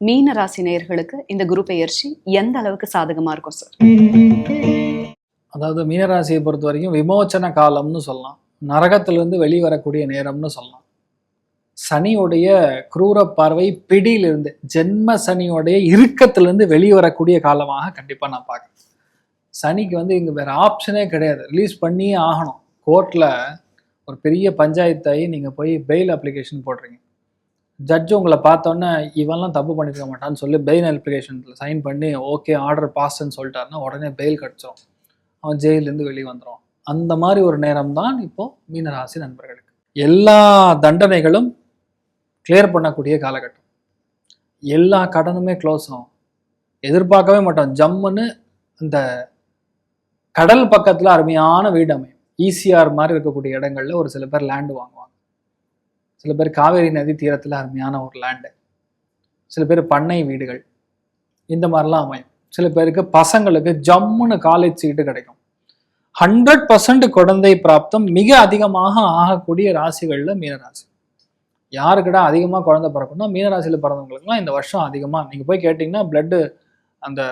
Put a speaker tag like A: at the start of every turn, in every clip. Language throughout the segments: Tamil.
A: மீன ராசி நேயர்களுக்கு இந்த குரு பெயர்ச்சி எந்த அளவுக்கு சாதகமா இருக்கும் சார்?
B: அதாவது மீனராசியை பொறுத்த வரைக்கும் விமோச்சன காலம்னு சொல்லலாம். நரகத்திலிருந்து வெளிவரக்கூடிய நேரம்னு சொல்லலாம். சனியுடைய குரூர பார்வை பிடியிலிருந்து, ஜென்ம சனியோடைய இறுக்கத்திலிருந்து வெளிவரக்கூடிய காலமாக கண்டிப்பாக நான் பார்க்குறேன். சனிக்கு இங்கே வேற ஆப்ஷனே கிடையாது, ரிலீஸ் பண்ணியே ஆகணும். கோர்ட்டில் ஒரு பெரிய பஞ்சாயத்தாகி நீங்கள் போய் பெயில் அப்ளிகேஷன் போடுறீங்க. ஜட்ஜு உங்களை பார்த்தோன்னே இவெல்லாம் தப்பு பண்ணியிருக்க மாட்டான்னு சொல்லி பெயில் அப்ளிகேஷனில் சைன் பண்ணி ஓகே ஆர்டர் பாஸ்ன்னு சொல்லிட்டாருன்னா உடனே பெயில் கிடச்சிரும், அவன் ஜெயிலேருந்து வெளியே வந்துடும். அந்த மாதிரி ஒரு நேரம் தான் இப்போது மீனராசி நண்பர்களுக்கு. எல்லா தண்டனைகளும் கிளியர் பண்ணக்கூடிய காலகட்டம். எல்லா கடனுமே க்ளோஸ் ஆகும். எதிர்பார்க்கவே மாட்டோம், ஜம்முன்னு இந்த கடல் பக்கத்தில் அருமையான வீடு அமையும். ஈசிஆர் மாதிரி இருக்கக்கூடிய இடங்கள்ல ஒரு சில பேர் லேண்டு வாங்குவாங்க. சில பேர் காவேரி நதி தீரத்தில் அருமையான ஒரு லேண்டு, சில பேர் பண்ணை வீடுகள், இந்த மாதிரிலாம் அமையும். சில பேருக்கு பசங்களுக்கு ஜம்முன்னு காலேஜ் சீட்டு கிடைக்கும். 100% குழந்தை பிராப்தம் மிக அதிகமாக ஆகக்கூடிய ராசிகளில் மீனராசி. யாருக்கிட்ட அதிகமாக குழந்தை பிறக்கணும்னா மீனராசியில் பிறந்தவங்களுக்குலாம் இந்த வருஷம் அதிகமாக. நீங்கள் போய் கேட்டிங்கன்னா பிளட்டு அந்த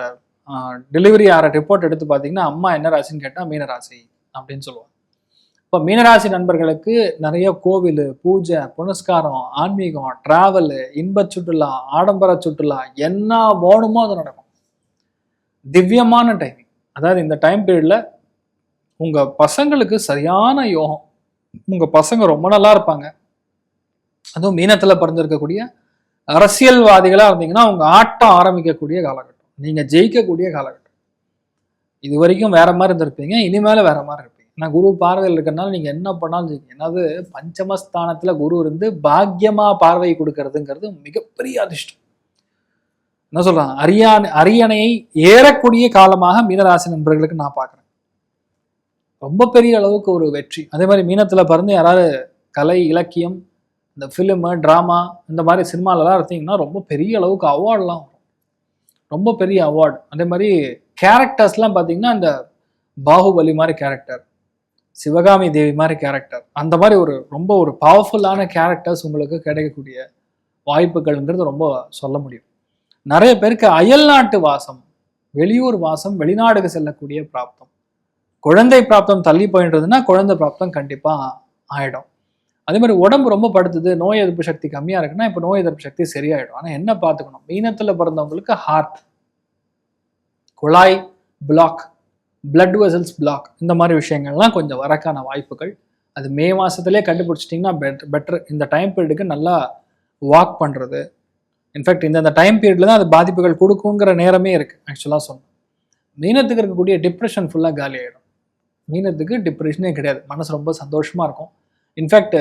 B: டெலிவரி ஆகிற ரிப்போர்ட் எடுத்து பார்த்தீங்கன்னா அம்மா என்ன ராசின்னு கேட்டால் மீனராசி அப்படின்னு சொல்லுவாங்க. இப்போ மீனராசி நண்பர்களுக்கு நிறைய கோவில், பூஜை, புனஸ்காரம், ஆன்மீகம், டிராவலு, இன்ப சுற்றுலா, ஆடம்பர சுற்றுலா என்ன வேணுமோ அது நடக்கும். திவ்யமான டைமிங். அதாவது இந்த டைம் பீரியடில் உங்கள் பசங்களுக்கு சரியான யோகம். உங்கள் பசங்க ரொம்ப நல்லா இருப்பாங்க. அதுவும் மீனத்தில் பிறந்திருக்கக்கூடிய அரசியல்வாதிகளாக இருந்தீங்கன்னா உங்கள் ஆட்டம் ஆரம்பிக்கக்கூடிய காலகட்டம், நீங்கள் ஜெயிக்கக்கூடிய காலகட்டம். இது வரைக்கும் வேற மாதிரி இருந்திருப்பீங்க, இனிமேல் வேற மாதிரி இருப்பீங்க. நான் குரு பார்வையில் இருக்கிறதுனால நீங்கள் என்ன பண்ணாலும் ஜெயிக்கும். என்னது பஞ்சமஸ்தானத்தில் குரு இருந்து பாக்கியமா பார்வை கொடுக்கறதுங்கிறது மிகப்பெரிய அதிர்ஷ்டம். என்ன சொல்றாங்க, அரியணையை ஏறக்கூடிய காலமாக மீனராசி நண்பர்களுக்கு நான் பார்க்குறேன். ரொம்ப பெரிய அளவுக்கு ஒரு வெற்றி. அதே மாதிரி மீனத்தில் பிறந்து யாராவது கலை, இலக்கியம், இந்த ஃபிலிமு, ட்ராமா, இந்த மாதிரி சினிமாலெலாம் இருந்தீங்கன்னா ரொம்ப பெரிய அளவுக்கு அவார்டெலாம் வரும். ரொம்ப பெரிய அவார்டு. அதே மாதிரி கேரக்டர்ஸ்லாம் பார்த்தீங்கன்னா இந்த பாகுபலி மாதிரி கேரக்டர், சிவகாமி தேவி மாதிரி கேரக்டர், அந்த மாதிரி ரொம்ப ஒரு பவர்ஃபுல்லான கேரக்டர்ஸ் உங்களுக்கு கிடைக்கக்கூடிய வாய்ப்புகள்ங்கிறது ரொம்ப சொல்ல முடியும். நிறைய பேருக்கு அயல்நாட்டு வாசம், வெளியூர் வாசம், வெளிநாடுக்கு செல்லக்கூடிய பிராப்தம். குழந்தை பிராப்தம் தள்ளி போயின்றதுன்னா குழந்தை பிராப்தம் கண்டிப்பாக ஆகிடும். அதே மாதிரி உடம்பு ரொம்ப படுத்துது, நோய் எதிர்ப்பு சக்தி கம்மியாக இருக்குன்னா இப்போ நோய் எதிர்ப்பு சக்தி சரியாயிடும். ஆனால் என்ன பார்த்துக்கணும், மீனத்தில் பிறந்தவங்களுக்கு ஹார்ட், குழாய் பிளாக், பிளட் வெசல்ஸ் பிளாக், இந்த மாதிரி விஷயங்கள்லாம் கொஞ்சம் வரக்கான வாய்ப்புகள். அது மே மாதத்துலேயே கண்டுபிடிச்சிட்டிங்கன்னா பெட்டர். இந்த டைம் பீரியடுக்கு நல்லா வாக் பண்ணுறது. இன்ஃபேக்ட் இந்த டைம் பீரியடில் தான் அது பாதிப்புகள் கொடுக்குங்கிற நேரமே இருக்குது. ஆக்சுவலாக சொன்னோம், மீனத்துக்கு இருக்கக்கூடிய டிப்ரெஷன் ஃபுல்லாக காலி ஆகிடும். மீனத்துக்கு டிப்ரெஷனே கிடையாது, மனசு ரொம்ப சந்தோஷமாக இருக்கும். இன்ஃபேக்ட்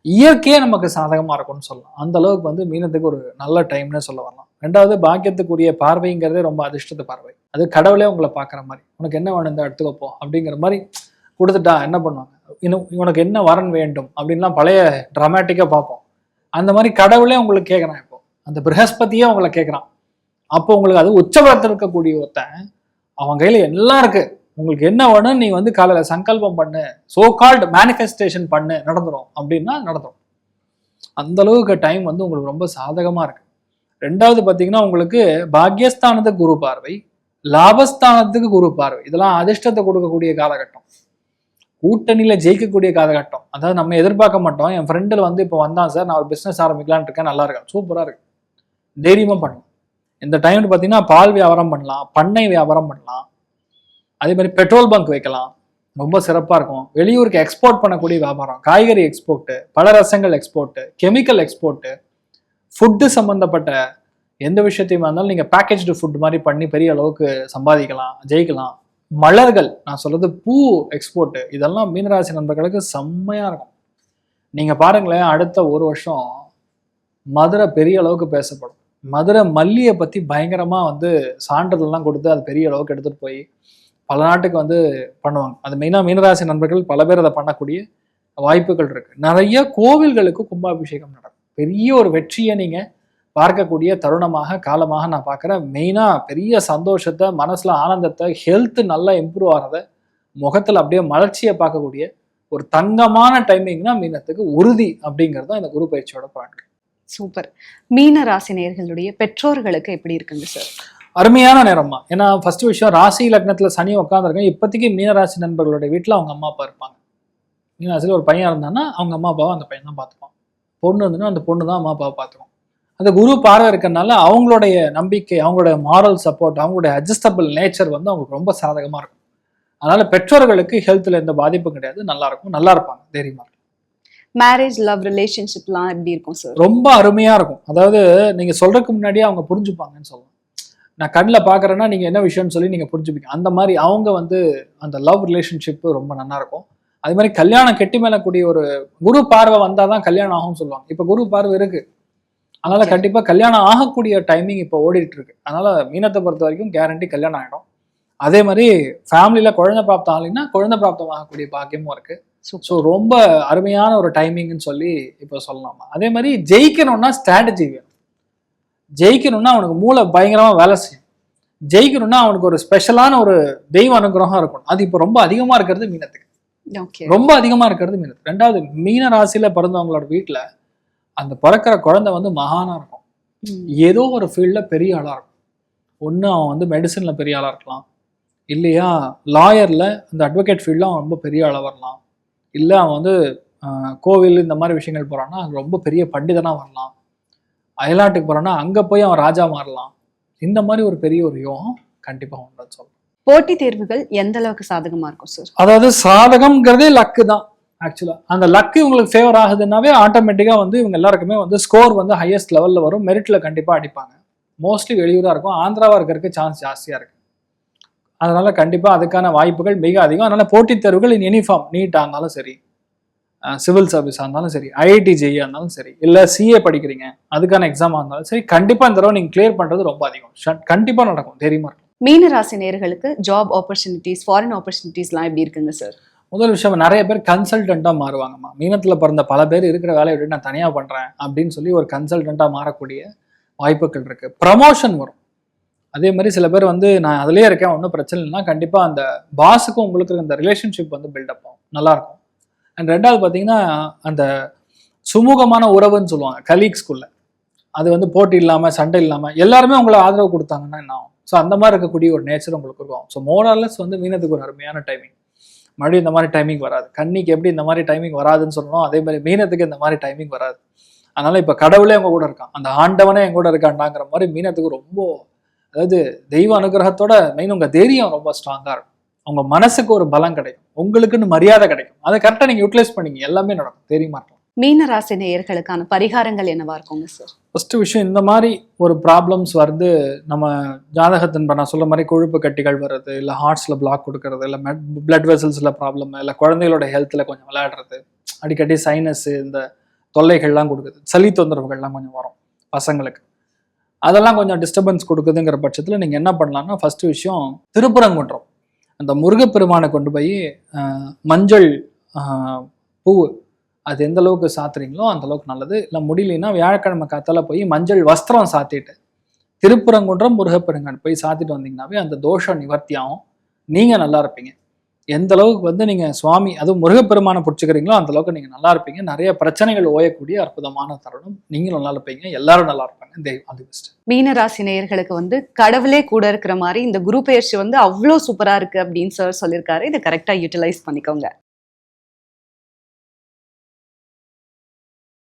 B: இயற்கையே நமக்கு சாதகமாக இருக்கும்னு சொல்லலாம். அந்த அளவுக்கு மீனத்துக்கு ஒரு நல்ல டைம்னு சொல்ல வரலாம். ரெண்டாவது, பாக்கியத்துக்குரிய பார்வைங்கிறதே ரொம்ப அதிர்ஷ்டத்து பார்வை. அது கடவுளே உங்களை பார்க்குற மாதிரி, உனக்கு என்ன வேணும் இந்த எடுத்துக்கப்போ அப்படிங்கிற மாதிரி கொடுத்துட்டா என்ன பண்ணுவாங்க, இன்னும் உனக்கு என்ன வரன் வேண்டும் அப்படின்லாம் பழைய ட்ராமேட்டிக்காக பார்ப்போம். அந்த மாதிரி கடவுளே உங்களுக்கு கேட்குறான். இப்போ அந்த ப்ரஹஸ்பதியே உங்களை கேட்குறான். அப்போ உங்களுக்கு அது உச்சபலத்தில் இருக்கக்கூடிய ஒருத்தன், அவன் கையில் எல்லாம் இருக்கு, உங்களுக்கு என்ன வேணும் நீ காலையில் சங்கல்பம் பண்ணு, சோ கால்டு மேனிஃபெஸ்டேஷன் பண்ணு, நடந்துடும் அப்படின்னா நடந்துடும். அந்த அளவுக்கு டைம் உங்களுக்கு ரொம்ப சாதகமாக இருக்கு. ரெண்டாவது பார்த்தீங்கன்னா உங்களுக்கு பாக்யஸ்தானத்துக்கு குரு பார்வை, லாபஸ்தானத்துக்கு குரு பார்வை, இதெல்லாம் அதிர்ஷ்டத்தை கொடுக்கக்கூடிய காலகட்டம், கூட்டணியில் ஜெயிக்கக்கூடிய காலகட்டம். அதாவது நம்ம எதிர்பார்க்க மாட்டோம், என் ஃப்ரெண்டில் இப்போ வந்தான் சார், நான் ஒரு பிஸ்னஸ் ஆரம்பிக்கலான்னு இருக்கேன், நல்லா இருக்கேன், சூப்பராக இருக்கு, தைரியமாக பண்ணலாம். இந்த டைம்னு பார்த்தீங்கன்னா பால் வியாபாரம் பண்ணலாம், பண்ணை வியாபாரம் பண்ணலாம், அதே மாதிரி பெட்ரோல் பங்க் வைக்கலாம், ரொம்ப சிறப்பாக இருக்கும். வெளியூருக்கு எக்ஸ்போர்ட் பண்ணக்கூடிய வியாபாரம், காய்கறி எக்ஸ்போர்ட்டு, பலரசங்கள் எக்ஸ்போர்ட்டு, கெமிக்கல் எக்ஸ்போர்ட்டு, ஃபுட்டு சம்மந்தப்பட்ட எந்த விஷயத்தையுமா இருந்தாலும் நீங்கள் பேக்கேஜ்டு ஃபுட் மாதிரி பண்ணி பெரிய அளவுக்கு சம்பாதிக்கலாம், ஜெயிக்கலாம். மலர்கள், நான் சொல்கிறது பூ எக்ஸ்போர்ட்டு, இதெல்லாம் மீனராசி நண்பர்களுக்கு செம்மையாக இருக்கும். நீங்கள் பாருங்களேன், அடுத்த ஒரு வருஷம் மதுரை பெரிய அளவுக்கு பேசப்படும். மதுரை மல்லியை பற்றி பயங்கரமாக சான்றிதழ்லாம் கொடுத்து அது பெரிய அளவுக்கு எடுத்துகிட்டு போய் பல நாட்டுக்கு பண்ணுவாங்க. அது மெயினாக மீனராசி நண்பர்கள் பல பேர் அதை பண்ணக்கூடிய வாய்ப்புகள் இருக்குது. நிறைய கோவில்களுக்கு கும்பாபிஷேகம் நடக்கும். பெரிய ஒரு வெற்றியை நீங்கள் பார்க்கக்கூடிய தருணமாக காலமாக நான் பார்க்குறேன். மெயினாக பெரிய சந்தோஷத்தை, மனசில் ஆனந்தத்தை, ஹெல்த்து நல்லா இம்ப்ரூவ் ஆகிறத, முகத்தில் அப்படியே மலர்ச்சியை பார்க்கக்கூடிய ஒரு தங்கமான டைமிங்னா மீனத்துக்கு உறுதி அப்படிங்கிறது தான் இந்த குரு பயிற்சியோட பாயிண்ட்.
A: சூப்பர். மீன ராசி நேயர்களுடைய பெற்றோர்களுக்கு எப்படி இருக்குங்க சார்?
B: அருமையான நேரம்மா. ஏன்னா ஃபர்ஸ்ட் விஷயம், ராசி லக்னத்துல சனி உட்காந்துருக்கேன். இப்போதைக்கு மீனராசி நண்பர்களுடைய வீட்டில் அவங்க அம்மா அப்பா இருப்பாங்க. மீனராசியில் ஒரு பையன் இருந்தான்னா அவங்க அம்மா அப்பாவை அந்த பையன் தான் பார்த்துப்பான். பொண்ணு இருந்துன்னா அந்த பொண்ணு தான் அம்மா அப்பாவை பார்த்துக்கும். அந்த குரு பார்வை இருக்கிறதுனால அவங்களுடைய நம்பிக்கை, அவங்களுடைய மாரல் சப்போர்ட், அவங்களுடைய அட்ஜஸ்டபிள் நேச்சர் வந்து அவங்களுக்கு ரொம்ப சாதகமாக இருக்கும். அதனால பெற்றோர்களுக்கு ஹெல்த்தில் எந்த பாதிப்பும் கிடையாது. நல்லா இருக்கும், நல்லா இருப்பாங்க, தைரியமா இருக்கும்.
A: மேரேஜ், லவ், ரிலேஷன்ஷிப்லாம் எப்படி இருக்கும் சார்?
B: ரொம்ப அருமையா இருக்கும். அதாவது நீங்க சொல்றதுக்கு முன்னாடியே அவங்க புரிஞ்சுப்பாங்கன்னு சொல்லலாம். நான் கண்ணில் பார்க்குறேன்னா நீங்கள் என்ன விஷயம்னு சொல்லி நீங்கள் புரிஞ்சுப்பீங்க. அந்த மாதிரி அவங்க வந்து அந்த லவ் ரிலேஷன்ஷிப்பு ரொம்ப நல்லா இருக்கும். அது மாதிரி கல்யாணம் கெட்டி மேலக்கூடிய ஒரு குரு பார்வை வந்தால் தான் கல்யாணம் ஆகும்னு சொல்லுவாங்க. இப்போ குரு பார்வை இருக்கு, அதனால கண்டிப்பாக கல்யாணம் ஆகக்கூடிய டைமிங் இப்போ ஓடிட்டு இருக்கு. அதனால மீனத்தை பொறுத்த வரைக்கும் கேரண்டி கல்யாணம் ஆகிடும். அதே மாதிரி ஃபேமிலியில் குழந்தை பிராப்தம் ஆகலைன்னா குழந்தை பிராப்தம் ஆகக்கூடிய பாக்கியமும் இருக்கு. ஸோ ரொம்ப அருமையான ஒரு டைமிங்னு சொல்லி இப்போ சொல்லலாமா. அதே மாதிரி ஜெயிக்கணும்னா ஸ்ட்ராட்டஜி வேணும். ஜெயிக்கணும்னா அவனுக்கு மூளை பயங்கரமா வேலை செய்யும். ஜெயிக்கணும்னா அவனுக்கு ஒரு ஸ்பெஷலான ஒரு தெய்வ அனுகிரகம் இருக்கணும். அது இப்போ ரொம்ப அதிகமா இருக்கிறது மீனத்துக்கு. ரொம்ப அதிகமா இருக்கிறது மீனத்துக்கு. ரெண்டாவது, மீன ராசியில பிறந்தவங்களோட வீட்டுல அந்த பிறக்கிற குழந்தை வந்து மகானா இருக்கும். ஏதோ ஒரு ஃபீல்ட்ல பெரிய ஆளா இருக்கும். ஒண்ணு அவன் வந்து மெடிசன்ல பெரிய ஆளா இருக்கலாம், இல்லையா லாயர்ல அந்த அட்வொகேட் ஃபீல்ட்ல அவன் ரொம்ப பெரிய ஆளா வரலாம், இல்ல அவன் வந்து கோவில் இந்த மாதிரி விஷயங்கள் போறான்னா ரொம்ப பெரிய பண்டிதனா வரலாம், அயல்நாட்டுக்கு போறான்னா அங்க போய் அவன் ராஜா மாறலாம். இந்த மாதிரி ஒரு பெரிய ஒரு யோகம் கண்டிப்பா உண்டு சொல்றேன்.
A: போட்டி தேர்வுகள் எந்த அளவுக்கு சாதகமா இருக்கும் சார்?
B: அதாவது சாதகம்ங்கிறதே லக்கு தான். ஆக்சுவலா அந்த லக்கு இவங்களுக்கு ஃபேவர் ஆகுதுன்னாவே ஆட்டோமேட்டிக்கா வந்து இவங்க எல்லாருக்குமே வந்து ஸ்கோர் வந்து ஹையஸ்ட் லெவல்ல வரும். மெரிட்ல கண்டிப்பா அடிப்பாங்க. மோஸ்ட்லி வெளியூரா இருக்கும், ஆந்திராவா இருக்கிறதுக்கு சான்ஸ் ஜாஸ்தியா இருக்கு. அதனால கண்டிப்பா அதுக்கான வாய்ப்புகள் மிக அதிகம். அதனால போட்டித் தேர்வுகள் இன் யூனிஃபார்ம், நீட்டா இருந்தாலும் சரி, சிவில் சர்வீஸாக இருந்தாலும் சரி, ஐஐடி ஜெயியாக இருந்தாலும் சரி, இல்லை சிஏ படிக்கிறீங்க அதுக்கான எக்ஸாமாக இருந்தாலும் சரி, கண்டிப்பாக இந்த தடவை நீங்கள் கிளியர் பண்ணுறது ரொம்ப அதிகம். கண்டிப்பாக நடக்கும், தெரியுமா இருக்கும்.
A: மீன ராசி நேயர்களுக்கு ஜாப் ஆப்பர்ச்சுனிட்டிஸ், ஃபாரின் ஆப்பர்ச்சுனிட்டிஸ்லாம் எப்படி இருக்குங்க சார்?
B: முதல் விஷயம், நிறைய பேர் கன்சல்டண்ட்டாக மாறுவாங்கம்மா. மீனத்தில் பிறந்த பல பேர் இருக்கிற வேலையை விட்டு நான் தனியாக பண்ணுறேன் அப்படின்னு சொல்லி ஒரு கன்சல்டண்ட்டாக மாறக்கூடிய வாய்ப்புகள் இருக்குது. ப்ரமோஷன் வரும். அதே மாதிரி சில பேர் வந்து நான் அதுலேயே இருக்கேன் ஒன்றும் பிரச்சனை இல்லைன்னா கண்டிப்பாக அந்த பாஸுக்கும் உங்களுக்கு அந்த ரிலேஷன்ஷிப் வந்து பில்டப் ஆகும், நல்லாயிருக்கும். அண்ட் ரெண்டாவது பார்த்தீங்கன்னா அந்த சுமூகமான உறவுன்னு சொல்லுவாங்க கலீக்ஸ்குள்ள, அது வந்து போட்டி இல்லாமல் சண்டை இல்லாமல் எல்லாருமே உங்களை ஆதரவு கொடுத்தாங்கன்னா என்ன ஆகும். ஸோ அந்த மாதிரி இருக்கக்கூடிய ஒரு நேச்சர் உங்களுக்கு இருக்கும். ஸோ மோரலஸ் வந்து மீனத்துக்கு ஒரு அருமையான டைமிங். மறுபடியும் இந்த மாதிரி டைமிங் வராது. கன்னிக்கு எப்படி இந்த மாதிரி டைமிங் வராதுன்னு சொல்லணும், அதே மாதிரி மீனத்துக்கு இந்த மாதிரி டைமிங் வராது. அதனால இப்போ கடவுளே எங்க கூட இருக்கான், அந்த ஆண்டவனே எங்க கூட இருக்காண்டாங்கிற மாதிரி மீனத்துக்கு ரொம்ப, அதாவது தெய்வ அனுகிரகத்தோட மெயின் உங்க தைரியம் ரொம்ப ஸ்ட்ராங்கா இருக்கும். உங்க மனசுக்கு ஒரு பலம் கிடைக்கும், உங்களுக்குன்னு மரியாதை கிடைக்கும். அதை கரெக்டாக நீங்க யூட்டிலைஸ் பண்ணீங்க, எல்லாமே நடக்கும், தெரியுமா இருக்கும்.
A: மீன ராசி நேயர்களுக்கான பரிகாரங்கள் என்னவா இருக்குங்க சார்?
B: ஃபர்ஸ்ட் விஷயம், இந்த மாதிரி ஒரு ப்ராப்ளம்ஸ் வந்து நம்ம ஜாதகத்தின் நான் சொல்ற மாதிரி கொழுப்பு கட்டிகள் வர்றது, இல்லை ஹார்ட்ஸில் பிளாக் கொடுக்கறது, இல்லை பிளட் வெசல்ஸில் ப்ராப்ளம், இல்லை குழந்தைகளோட ஹெல்த்தில் கொஞ்சம் விளையாடுறது, அடிக்கடி சைனஸ் இந்த தொல்லைகள்லாம் கொடுக்குது, சளி தொந்தரவுகள்லாம் கொஞ்சம் வரும் பசங்களுக்கு, அதெல்லாம் கொஞ்சம் டிஸ்டர்பன்ஸ் கொடுக்குதுங்கிற பட்சத்தில் நீங்கள் என்ன பண்ணலாம்னா, ஃபர்ஸ்ட் விஷயம் திருப்பரங்குன்றம் அந்த முருகப்பெருமானை கொண்டு போய் மஞ்சள் பூ அது எந்த அளவுக்கு சாத்துறீங்களோ அந்த அளவுக்கு நல்லது. இல்லை முடியலன்னா வியாழக்கிழமை காத்தால போய் மஞ்சள் வஸ்திரம் சாத்திட்டு திருப்பரங்குன்றம் முருகப்பெருமான் போய் சாத்திட்டு வந்தீங்கன்னாவே அந்த தோஷம் நிவர்த்தி ஆகும், நீங்கள் நல்லா இருப்பீங்க. எந்த அளவுக்கு வந்து நீங்கள் சுவாமி அதுவும் முருகப்பெருமானை பிடிச்சிக்கிறீங்களோ அந்த அளவுக்கு நீங்கள் நல்லா இருப்பீங்க. நிறைய பிரச்சனைகள் ஓயக்கூடிய அற்புதமான தருணம். நீங்களும் நல்லா இருப்பீங்க, எல்லாரும் நல்லா இருப்பாங்க. அது பெஸ்ட்.
A: மீன ராசி நேயர்களுக்கு வந்து கடவுளே கூட இருக்கிற மாதிரி இந்த குரு பெயர்ச்சி வந்து அவ்வளோ சூப்பரா இருக்கு அப்படின்னு சார் சொல்லியிருக்காரு. இதை கரெக்டாக யூட்டிலைஸ் பண்ணிக்கோங்க.